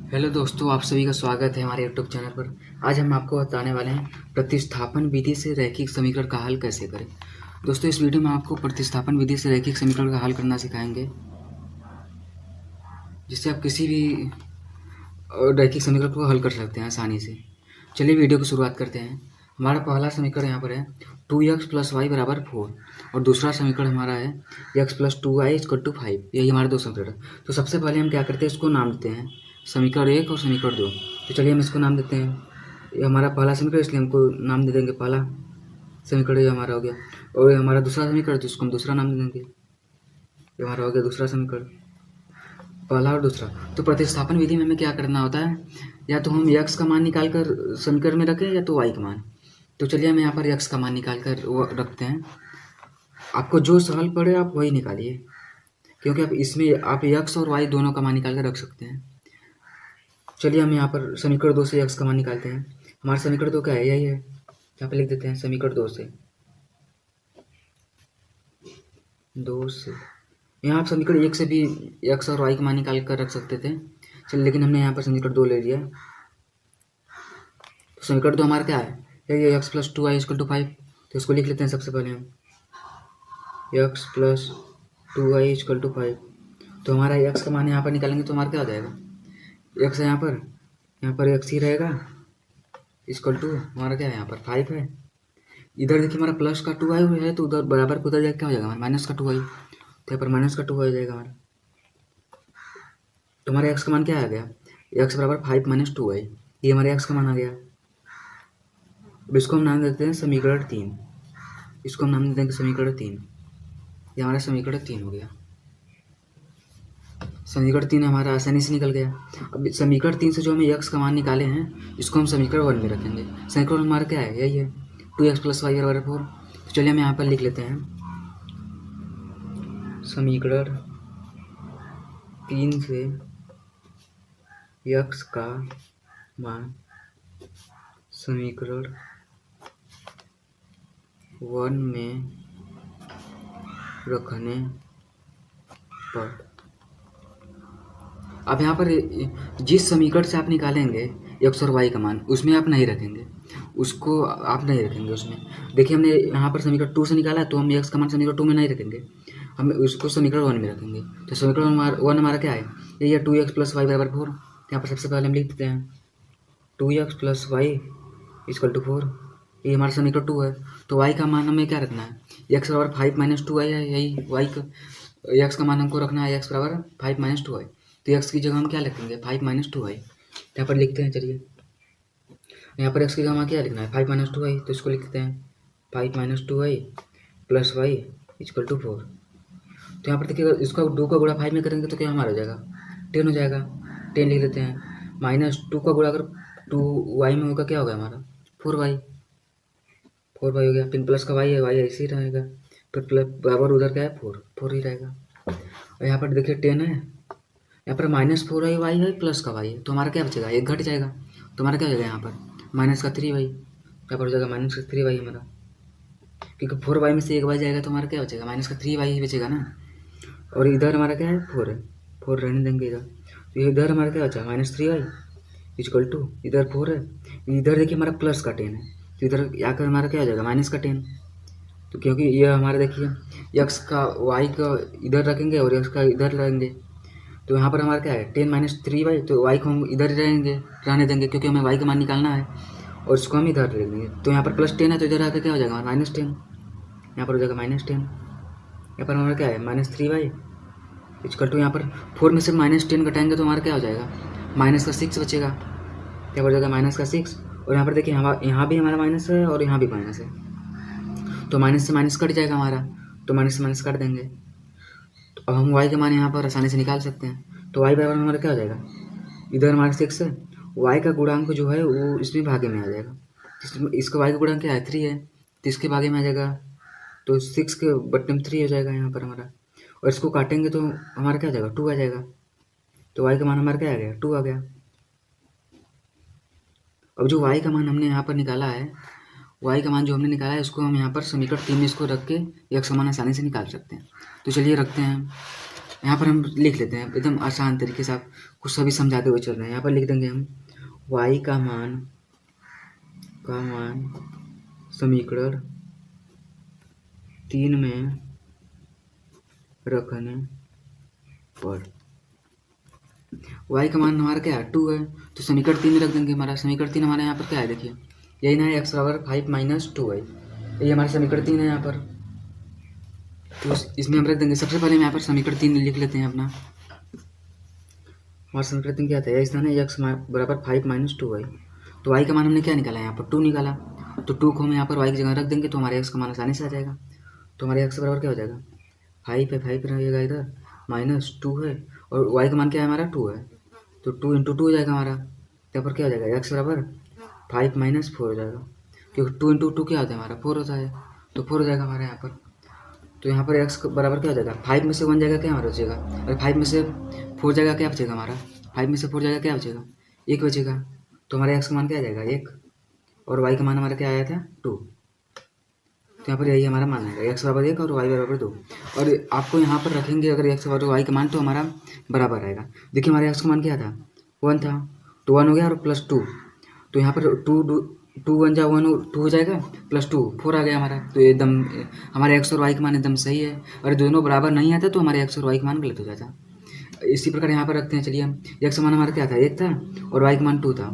Hello दोस्तों, आप सभी का स्वागत है हमारे यूट्यूब चैनल पर। आज हम आपको बताने वाले हैं प्रतिस्थापन विधि से रैखिक समीकरण का हल कैसे करें। दोस्तों, इस वीडियो में आपको प्रतिस्थापन विधि से रैखिक समीकरण का हल करना सिखाएंगे, जिससे आप किसी भी रैखिक समीकरण को हल कर सकते हैं आसानी से। चलिए वीडियो की शुरुआत करते हैं। हमारा पहला समीकरण यहाँ पर है 2x + y = 4 और दूसरा समीकरण हमारा है x + 2y = 5। यही हमारे दो समीकरण। तो सबसे पहले हम क्या करते हैं, इसको नाम देते हैं समीकरण 1 और समीकरण 2। तो चलिए हम इसको नाम देते हैं, ये हमारा पहला समीकरण, इसलिए हमको नाम दे देंगे पहला समीकरण, ये हमारा हो गया। और ये हमारा दूसरा समीकरण, तो इसको हम दूसरा नाम दे देंगे, ये हमारा हो गया दूसरा समीकरण, पहला और दूसरा। तो प्रतिस्थापन विधि में हमें क्या करना होता है, या तो हम x का मान निकाल कर समीकरण में रखें या तो y का मान। तो चलिए हम यहाँ पर x का मान निकाल कर वो रखते हैं। आपको जो सहल पड़े आप वही निकालिए, क्योंकि आप इसमें आप x और y दोनों का मान निकाल कर रख सकते हैं। चलिए हम यहाँ पर समीकरण 2 से x का मान निकालते हैं। हमारा समीकरण 2 क्या है, यही है, यहाँ पे लिख देते हैं समीकरण 2 से। यहाँ आप समीकरण 1 से भी x और y का मान निकाल कर रख सकते थे, चलिए, लेकिन हमने यहाँ पर समीकरण 2 ले लिया। तो समीकरण 2 हमारा क्या है, यही x + 2y = 5। तो इसको लिख लेते हैं सबसे पहले हम, x + 2y = 5। तो हमारा x का मान यहाँ पर निकालेंगे तो हमारा क्या हो जाएगा, x है यहाँ पर x ही रहेगा, इक्वल टू हमारा क्या है, यहाँ पर 5 है। इधर देखिए हमारा प्लस का 2y है, तो उधर बराबर को उधर जाकर क्या हो जाएगा, हमारा माइनस का 2y। तो यहाँ पर माइनस का 2 हो जाएगा हमारा। तो हमारे x का मान क्या आ गया, x = 5 - 2y, ये हमारे x का मान आ गया। अब इसको हम नाम देते हैं समीकरण 3, इसको हम नाम देते हैं समीकरण 3। ये हमारा समीकरण 3 हो गया। समीकरण 3 हमारा आसानी से निकल गया। अब समीकरण 3 से जो हमें x का मान निकाले हैं, इसको हम समीकरण 1 में रखेंगे। समीकरण हमारा क्या है, यही है 2x + y = 4। तो चलिए हम यहाँ पर लिख लेते हैं समीकरण 3 से x का मान समीकरण 1 में रखने पर, अब यहाँ पर जिस समीकरण से आप निकालेंगे x और y का मान, उसमें आप नहीं रखेंगे, उसको आप नहीं रखेंगे उसमें। देखिए हमने यहाँ पर समीकरण 2 से निकाला है, तो हम x का मान समीकरण 2 में नहीं रखेंगे, हम उसको समीकरण 1 में रखेंगे। तो समीकरण 1 हमारा क्या है, ये है 2x + y = 4। यहाँ पर सबसे पहले हम लिख देते हैं 2x + y = 4, ये हमारा समीकरण 2 है। तो y का मान हमें क्या रखना है, x = 5 - 2y है, यही y का x का मान हमको रखना है, x = 5 - 2y। तो x की जगह हम क्या लिखेंगे, 5 - 2y। यहाँ पर लिखते हैं, चलिए यहाँ पर x की जगह हमें क्या लिखना है, 5 - 2y। तो इसको लिखते हैं 5 - 2y + y = 4। तो यहाँ पर देखिएगा, इसका 2 का गुणा 5 में करेंगे तो क्या हमारा हो जाएगा, 10 हो जाएगा। 10 लिख लेते हैं, -2 का गुणा अगर 2y में होगा, क्या होगा हमारा 4y हो गया। फिर प्लस का y है, y ऐसे ही रहेगा, फिर प्लस बराबर उधर क्या है, 4 ही रहेगा। और यहाँ पर देखिए 10 है, यहाँ पर -4y है, प्लस का y है, तो हमारा क्या बचेगा, एक घट जाएगा। तो हमारा क्या हो जाएगा, यहाँ पर माइनस का 3y, यहाँ पर हो जाएगा -3y हमारा, क्योंकि 4y में से एक y जाएगा, तो हमारा क्या बचेगा, -3y ही बचेगा ना। और इधर हमारा क्या है, 4 है, 4 रहने देंगे इधर। तो इधर हमारा क्या बचा, -3y = इधर 4 है, इधर देखिए हमारा प्लस का 10 है, तो इधर आकर हमारा क्या हो जाएगा, -10। तो क्योंकि ये हमारा देखिए x का y का इधर रखेंगे और x का इधर रहेंगे, तो यहाँ पर हमारा क्या है 10 - 3y, तो y को हम इधर ही रहने देंगे, क्योंकि हमें y का मान निकालना है, और इसको हम इधर ले लेंगे। तो यहाँ पर +10 है, तो इधर आकर क्या हो जाएगा, -10, यहाँ पर हो जाएगा -10। यहाँ पर हमारा क्या है, -3y = यहाँ पर 4 में से -10 घटाएंगे तो हमारा क्या हो जाएगा, -6 बचेगा। यहाँ पर हो जाएगा -6। और यहाँ पर देखिए यहाँ भी हमारा माइनस है और यहाँ भी माइनस है, तो माइनस से माइनस कट जाएगा हमारा, तो माइनस से माइनस काट देंगे। तो अब हम y का मान यहाँ पर आसानी से निकाल सकते हैं। तो y बराबर हमारा क्या हो जाएगा, इधर हमारा 6 है, y का गुणांक जो है वो इसमें भागे में आ जाएगा। इसका y का गुणांक क्या है, 3 है, तो इसके भागे में आ जाएगा, तो 6 के बट्टे में 3 हो जाएगा यहाँ पर हमारा। और इसको काटेंगे तो हमारा क्या हो जाएगा, 2 आ जाएगा। तो y का मान हमारा क्या आ गया, 2 आ गया। अब जो y का मान हमने यहाँ पर निकाला है, y का मान जो हमने निकाला है, इसको हम यहाँ पर समीकरण 3 में इसको रख के x का मान आसानी से निकाल सकते हैं। तो चलिए रखते हैं, यहाँ पर हम लिख लेते हैं एकदम आसान तरीके से, आप कुछ सभी समझाते हुए चल रहे हैं। यहाँ पर लिख देंगे हम y का मान समीकरण 3 में रखने पर y का मान हमारा क्या है 2 है, तो समीकरण 3 में रख देंगे। हमारा समीकरण 3 हमारे यहाँ पर क्या है, देखिए यही ना है, x बराबर 5 - 2 है, यही हमारा समीकरण 3 है यहाँ पर। तो इसमें हम रख देंगे, सबसे पहले हम यहाँ पर समीकरण 3 लिख लेते हैं अपना। हमारा समीकरण 3 क्या था, x है x बराबर 5 - 2 है। तो y का मान हमने क्या निकाला, यहाँ पर 2 निकाला, तो 2 को हम यहाँ पर y की जगह रख देंगे, तो हमारे x का मान आसानी से आ जाएगा। तो हमारे x बराबर क्या हो जाएगा, 5 है, 5 रहेगा इधर, -2 है, और y का मान क्या है हमारा 2 है, तो 2 × 2 हो जाएगा हमारा। यहाँ पर क्या हो जाएगा, x बराबर 5 - 4 हो जाएगा, क्योंकि 2 × 2 क्या होता है हमारा 4 होता है, तो 4 हो जाएगा हमारे यहाँ पर। तो यहाँ पर x बराबर क्या हो जाएगा, 5 में से 1 जाएगा क्या हमारा बचेगा, और 5 में से 4 जाएगा क्या बचेगा हमारा, 5 में से 4 जाएगा क्या बचेगा, 1 बचेगा। तो हमारे x का मान क्या आ जाएगा 1, और y का मान हमारा क्या आया था 2। तो यहाँ पर यही हमारा मान आएगा, x बराबर 1 और y बराबर 2। और आपको यहाँ पर रखेंगे अगर x बराबर y का मान, तो हमारा बराबर आएगा। देखिए हमारे x का मान क्या था 1 था, तो 1 हो गया और +2, तो यहाँ पर 2 1 जा 1 2 हो जाएगा, +2 4 आ गया हमारा। तो एकदम हमारे x और y का मान एकदम सही है। अगर दोनों बराबर नहीं आता तो हमारे x और y का मान गलत हो जाता। इसी प्रकार यहाँ पर रखते हैं, चलिए हम x का मान हमारा क्या था 1 था, और y का मान 2 था,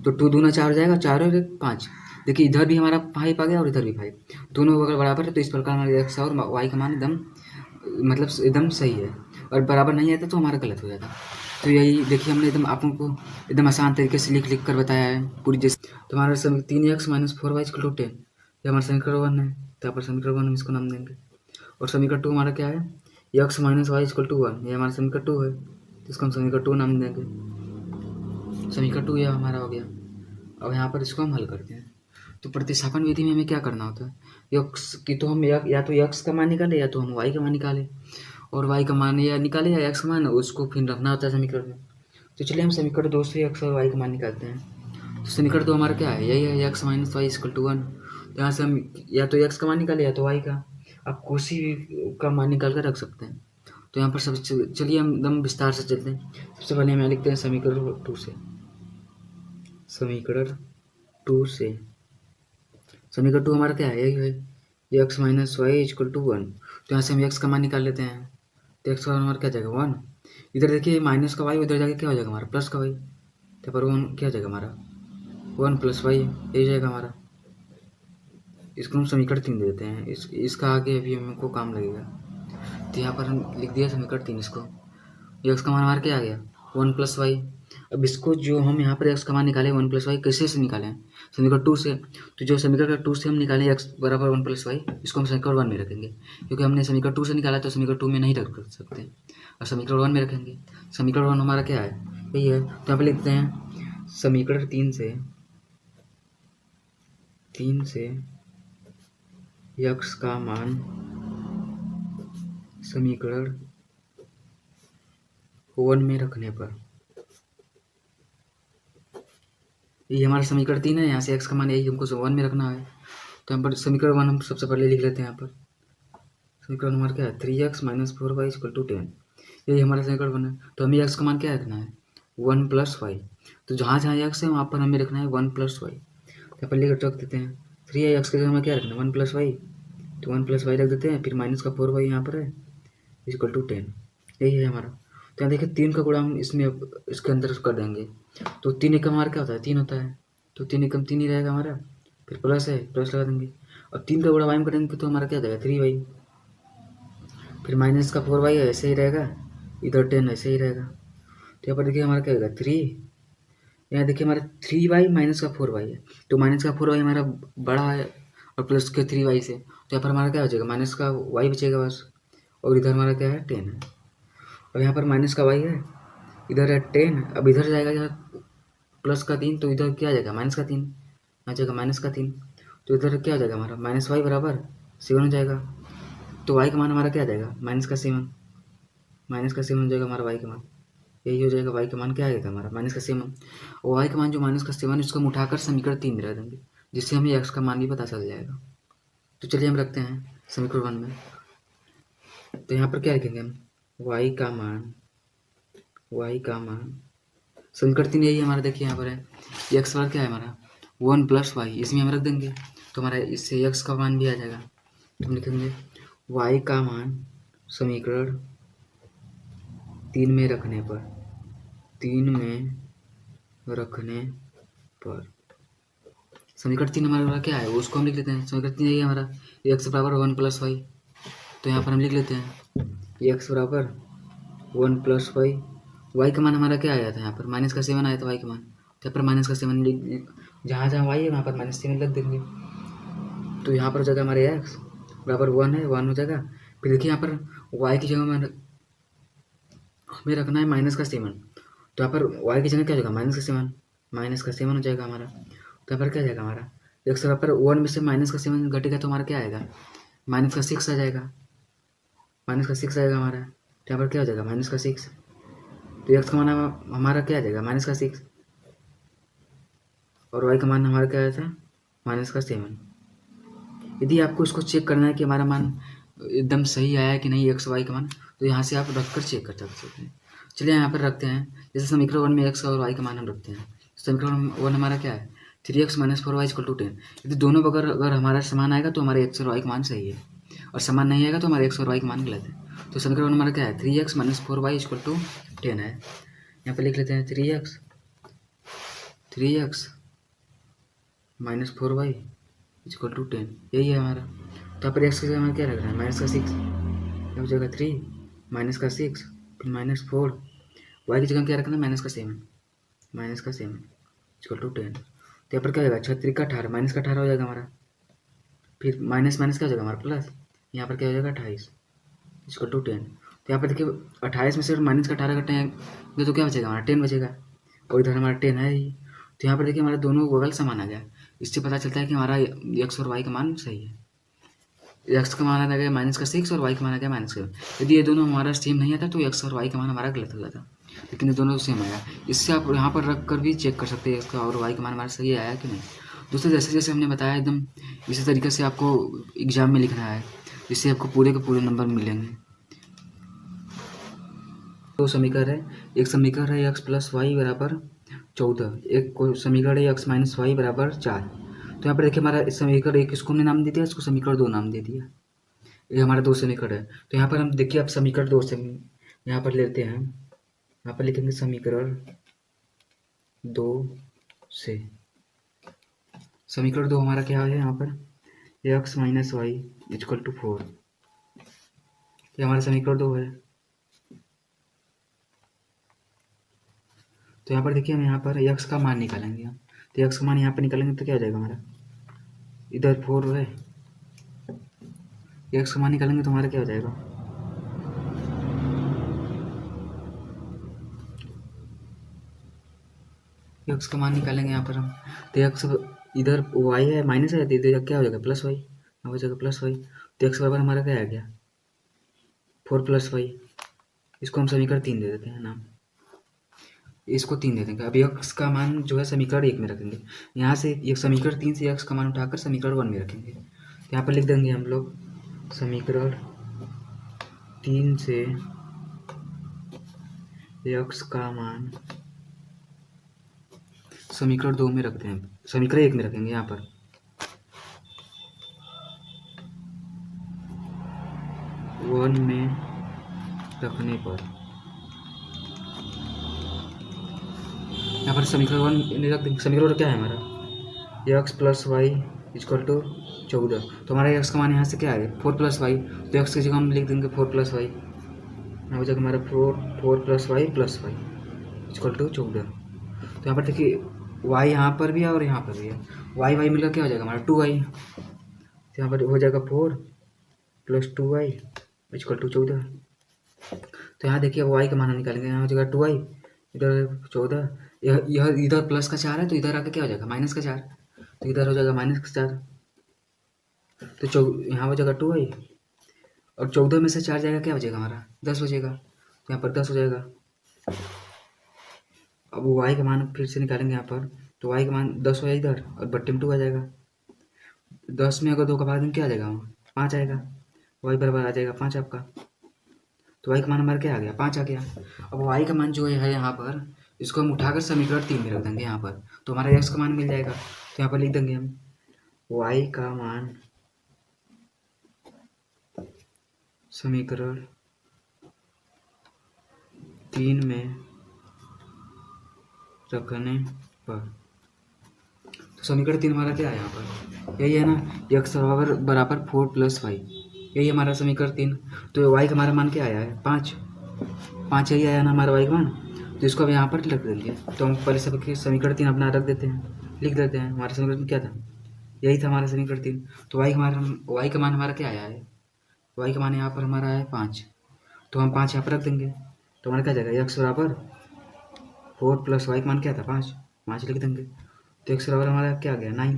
तो 2 दूना 4 हो जाएगा, 4 और 1 5। देखिए इधर भी हमारा 5 आ गया और इधर भी 5, दोनों अगर बराबर है तो इस प्रकार हमारे x और y का मान एकदम मतलब एकदम सही है, और बराबर नहीं आता तो हमारा गलत हो जाता। तो यही देखिए हमने एकदम आप लोगों को एकदम आसान तरीके से लिख कर बताया है पूरी जैसे। तो हमारा 3x - 4y = 10, ये हमारा समीकरण 1 है, तो यहाँ पर समीकरण 1 हम इसको नाम देंगे। और समीकरण 2 हमारा क्या है, x - y = 1, ये हमारा समीकरण 2 है, तो इसको हम समीकरण 2 नाम देंगे। समीकरण 2 यह हमारा हो गया। अब यहाँ पर इसको हम हल करते हैं। तो प्रतिस्थापन विधि में हमें क्या करना होता है, यक्स की तो हम या तो यक्स का मान निकाले या तो हम वाई का मान निकाले, और वाई का मान या निकाले या एक्स का मान, उसको फिर रखना होता है समीकरण में। तो चलिए हम समीकरण 2 से एक्स और वाई का मान निकालते हैं। तो समीकरण 2 हमारा क्या है, यही है x - y = 1। तो यहाँ से हम या तो एक्स का मान निकाले या तो वाई का, आप किसी का मान निकाल कर रख सकते हैं। तो यहाँ पर सब चलिए हम एकदम विस्तार से चलते हैं। सबसे पहले हम लिखते हैं समीकरण 2 से, समीकरण 2 से समीकरण 2 हमारा क्या है, यही है x - y = 1। तो यहाँ से हम x का मान निकाल लेते हैं, तो x का मान हमारा क्या जाएगा 1। इधर देखिए माइनस का y, उधर जाके क्या हो जाएगा हमारा प्लस का y, तो पर 1 क्या हो जाएगा हमारा 1 + y, यही जाएगा हमारा। इसको हम समीकरण 3 दे देते हैं, इसका आगे अभी हमको काम लगेगा। तो यहाँ पर हम लिख दिया समीकरण 3 इसको। x का मान हमारा क्या आ गया 1 + y। अब इसको जो हम यहाँ पर x का मान निकाले 1 + y कैसे से निकाले हैं, समीकरण 2 से। तो जो समीकरण 2 से हम निकाले x बराबर 1 + y, इसको हम समीकरण 1 में रखेंगे, क्योंकि हमने समीकरण 2 से निकाला तो समीकरण 2 में नहीं रख सकते, और समीकरण 1 में रखेंगे। समीकरण 1 हमारा क्या है, यही है। तो यहाँ पर लिखते हैं समीकरण 3 से x का मान समीकरण 1 में रखने पर, ये हमारा समीकरण 3 है, यहाँ से x का मान यही हमको 1 में रखना है। तो यहाँ पर समीकरण 1 हम सबसे पहले लिख लेते हैं। यहाँ पर समीकरण हमारा क्या है 3x - 4y = 10, यही हमारा समीकरण 1 है। तो हमें x का मान क्या रखना है 1 + y, तो जहाँ जहाँ x है वहाँ पर हमें रखना है 1 + y। यहाँ पर लेकर रख देते हैं 3x के जगह हमें क्या रखना है 1 + y, तो 1 + y रख देते हैं, फिर माइनस का 4y यहाँ पर है = 10, यही है हमारा। तो यहाँ देखिए 3 का गुणा हम इसमें इसके अंदर कर देंगे, तो 3 एकम हमारा क्या होता है 3 होता है, तो 3 एकम 3 ही रहेगा हमारा, फिर प्लस है प्लस लगा देंगे, और 3 का गुणा वाई में करेंगे तो हमारा क्या हो जाएगा 3y, फिर माइनस का 4y ऐसे ही रहेगा, इधर 10 ऐसे ही रहेगा। तो यहाँ पर देखिए हमारा क्या होगा 3, यहाँ देखिए हमारा 3y माइनस का 4y है, तो माइनस का 4y हमारा बड़ा है और प्लस के 3y से, तो यहाँ पर हमारा क्या बचेगा माइनस का y बचेगा बस, और इधर हमारा क्या है 10 है, और यहाँ पर माइनस का y है, इधर है 10, अब इधर जाएगा यहाँ प्लस का 3, तो इधर क्या आ जाएगा माइनस का 3, यहाँ जाएगा माइनस का 3, तो इधर क्या हो जाएगा हमारा -y बराबर 7 हो जाएगा। तो y का मान हमारा क्या आ जाएगा -7 हो जाएगा हमारा y का मान, यही हो जाएगा। y का मान क्या आएगा हमारा -7, और y का मान जो -7 इसको हम उठाकर समीकरण 3 में रख देंगे, जिससे हमें x का मान भी पता चल जाएगा। तो चलिए हम रखते हैं समीकरण 1 में। तो यहाँ पर क्या लिखेंगे हम वाई का मान समीकरण 3 यही हमारा, देखिए यहाँ पर है एक्स बराबर क्या है हमारा 1 + वाई, इसमें हम रख देंगे तो हमारा इससे एक्स का मान भी आ जाएगा। तो हम लिखेंगे वाई का मान समीकरण 3 में रखने पर समीकरण 3 हमारा क्या है उसको हम लिख लेते हैं। समीकरण 3 यही है हमारा एक्स बराबर 1 + वाई, तो यहाँ पर हम लिख लेते हैं एक्स बराबर 1 + वाई। वाई का मान हमारा क्या आया था यहाँ पर -7 आया था वाई का मान, तो यहाँ पर -7 जहाँ जहाँ वाई है वहाँ पर -7 लग देंगे। तो यहाँ पर हो जाएगा हमारे एक्स बराबर 1 है 1 हो जाएगा। फिर देखिए यहाँ पर वाई की जगह में हमें रखना है -7, तो यहाँ पर वाई की जगह क्या हो जाएगा -7 हो जाएगा हमारा। तो यहाँ पर क्या जाएगा हमारा एक्स बराबर 1 में से -7 घटेगा तो हमारा क्या आएगा -6 आ जाएगा, -6 आएगा हमारा। तो यहाँ पर क्या हो जाएगा -6, तो एक्स का मान हमारा क्या आ जाएगा -6 और वाई का मान हमारा क्या आया था -7। यदि आपको इसको चेक करना है कि हमारा मान एकदम सही आया है कि नहीं एक्स वाई का मान, तो यहाँ से आप रख कर चेक कर सकते हैं। चलिए यहाँ पर रखते हैं, जैसे समीकरण 1 में एक्स और वाई का मान हम रखते हैं। समीकरण 1 हमारा क्या है 3x - 4y = 10। यदि दोनों अगर हमारा समान आएगा तो हमारे एक्स और वाई का मान सही है, और समान नहीं आएगा तो हमारे एक्स और वाई का मान गलत है। तो समीकरण 1 हमारा क्या है 3x - 4y = 10 है। यहाँ पर लिख लेते हैं 3x - 4y = 10, यही है हमारा। तो यहाँ पर एक्स की जगह हमें क्या रखना है -6, यहाँ हो जाएगा 3 -6 फिर -4, वाई की जगह क्या रखना है -7 = 10। तो यहाँ पर क्या हो जाएगा 6 का 18 माइनस का 18 हो जाएगा हमारा, फिर माइनस माइनस क्या हो जाएगा हमारा प्लस, यहाँ पर क्या हो जाएगा 28 = 10। तो यहाँ पर देखिए 28 में से माइनस का 18 घटाएंगे तो क्या बचेगा हमारा 10 बचेगा, और इधर हमारा 10 है ही। तो यहाँ पर देखिए हमारे दोनों बगल समान आ गया। इससे पता चलता है कि हमारा एक्स और वाई का मान सही है। एक्स का मान आ गया -6 और वाई का मान आ गया -7। यदि ये दोनों हमारा सेम नहीं आता तो एक्स और वाई का मान हमारा गलत हो जाता, लेकिन ये दोनों सेम आया। इससे आप यहाँ पर रख कर भी चेक कर सकते हैं एक्स का और वाई का मान हमारा सही आया कि नहीं। दोस्तों जैसे जैसे हमने बताया एकदम इसी तरीके से आपको एग्जाम में लिखना है, जिससे आपको पूरे के पूरे नंबर मिलेंगे। दो समीकरण है, एक समीकरण है x + y = 14, एक समीकरण है x - y = 4। तो यहाँ पर देखिए हमारा इस समीकरण एक इसको हमने नाम दे दिया, इसको समीकरण 2 नाम दे दिया। ये हमारा 2 समीकरण है। तो यहाँ पर हम देखिए अब समीकरण 2 से यहाँ पर लेते हैं, यहाँ पर लिखेंगे समीकरण 2 से। समीकरण 2 हमारा क्या है यहाँ पर x - y = 4, ये हमारा समीकरण 2 है। तो यहाँ पर देखिए हम यहाँ पर x का मान निकालेंगे हम, तो x का मान यहाँ पर निकालेंगे तो क्या हो जाएगा हमारा इधर 4 है, x का मान निकालेंगे तो हमारा क्या हो जाएगा x का मान निकालेंगे यहाँ पर हम, तो x इधर y है माइनस है तो इधर क्या हो जाएगा +y, यहाँ हो जाएगा +y। तो x बराबर हमारा क्या आ गया 4 + y। इसको हम समीकरण 3 दे देते हैं नाम, इसको 3 दे देंगे। अब x का मान जो है समीकरण 1 में रखेंगे, यहाँ से एक समीकरण 3 से x का मान उठाकर समीकरण 1 में रखेंगे। तो यहाँ पर लिख देंगे हम लोग समीकरण 3 से x का मान समीकरण 2 में रखते हैं, समीकरण 1 में रखेंगे। यहाँ पर वन में रखने पर यहाँ पर समीकरण 1 रख देंगे। समीकरण क्या है हमारा x + y = 14। तो हमारा x का मान यहाँ से क्या है 4 + y, तो x की जगह हम लिख देंगे 4 + y, यहाँ हो जाएगा हमारा 4 + y + y = 14। तो यहाँ पर देखिए y यहाँ पर भी है और यहाँ पर भी है, y मिलकर क्या हो जाएगा हमारा 2y, तो यहाँ पर हो जाएगा 4 + 2y = 14। तो यहाँ देखिए y का मान हम निकालेंगे, यहाँ हो जाएगा 2y, इधर 14, यह इधर प्लस का 4 है तो इधर आके क्या हो जाएगा -4, तो इधर हो जाएगा -4, तो यहाँ हो जाएगा 2y, और 14 में से 4 जाएगा क्या बचेगा हमारा 10 बचेगा, तो यहाँ पर 10 हो जाएगा। अब y का मान फिर से निकालेंगे यहाँ पर, तो y का मान 10 हो जाएगा इधर और बट्टे में 2 आ जाएगा। 10 में अगर 2 का भाग देंगे क्या आ जाएगा 5 आएगा, y बराबर आ जाएगा 5 आपका। तो y का मान हमारा क्या आ गया, 5 आ गया। अब y का मान जो है यहाँ पर, इसको हम उठाकर समीकरण 3 में रख देंगे यहाँ पर, तो हमारा x का मान मिल जाएगा। तो यहाँ पर लिख देंगे हम y का मान समीकरण 3 में रखने पर, तो समीकरण 3 हमारा क्या है यहाँ पर, यही है ना, x बराबर 4 + y, यही हमारा समीकरण 3। तो y का हमारा मान क्या आया है, 5 यही आया ना हमारा y का मान। तो इसको अब यहाँ पर रख देंगे। तो हम पहले सबके समीकरण 3 अपना रख देते हैं, लिख देते हैं। हमारा समीकरण क्या था, यही था हमारा समीकरण 3। तो y का मान हमारा क्या आया है, y का मान यहाँ पर हमारा है 5, तो हम 5 यहाँ पर रख देंगे। तो हमारा क्या जाएगा, x बराबर 4 + y का मान क्या था, 5 लिख देंगे। तो x बराबर हमारा क्या आ गया, 9।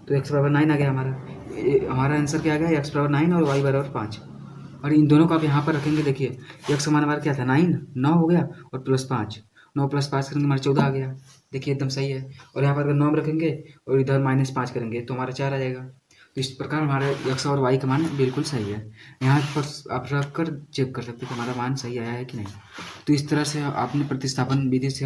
तो x बराबर 9 आ गया हमारा आंसर क्या आ गया, x बराबर 9 और y बराबर 5। और इन दोनों को आप यहाँ पर रखेंगे, देखिए x का मान हमारा क्या था, 9 हो गया, और +5, 9 + 5 करेंगे हमारा 14 आ गया। देखिए एकदम सही है। और यहाँ पर अगर 9 रखेंगे और इधर -5 करेंगे तो हमारा 4 आ जाएगा। तो इस प्रकार हमारे x और y का मान बिल्कुल सही है। यहाँ पर आप रख कर चेक कर सकते हैं कि हमारा मान सही आया है कि नहीं। तो इस तरह से आपने प्रतिस्थापन विधि से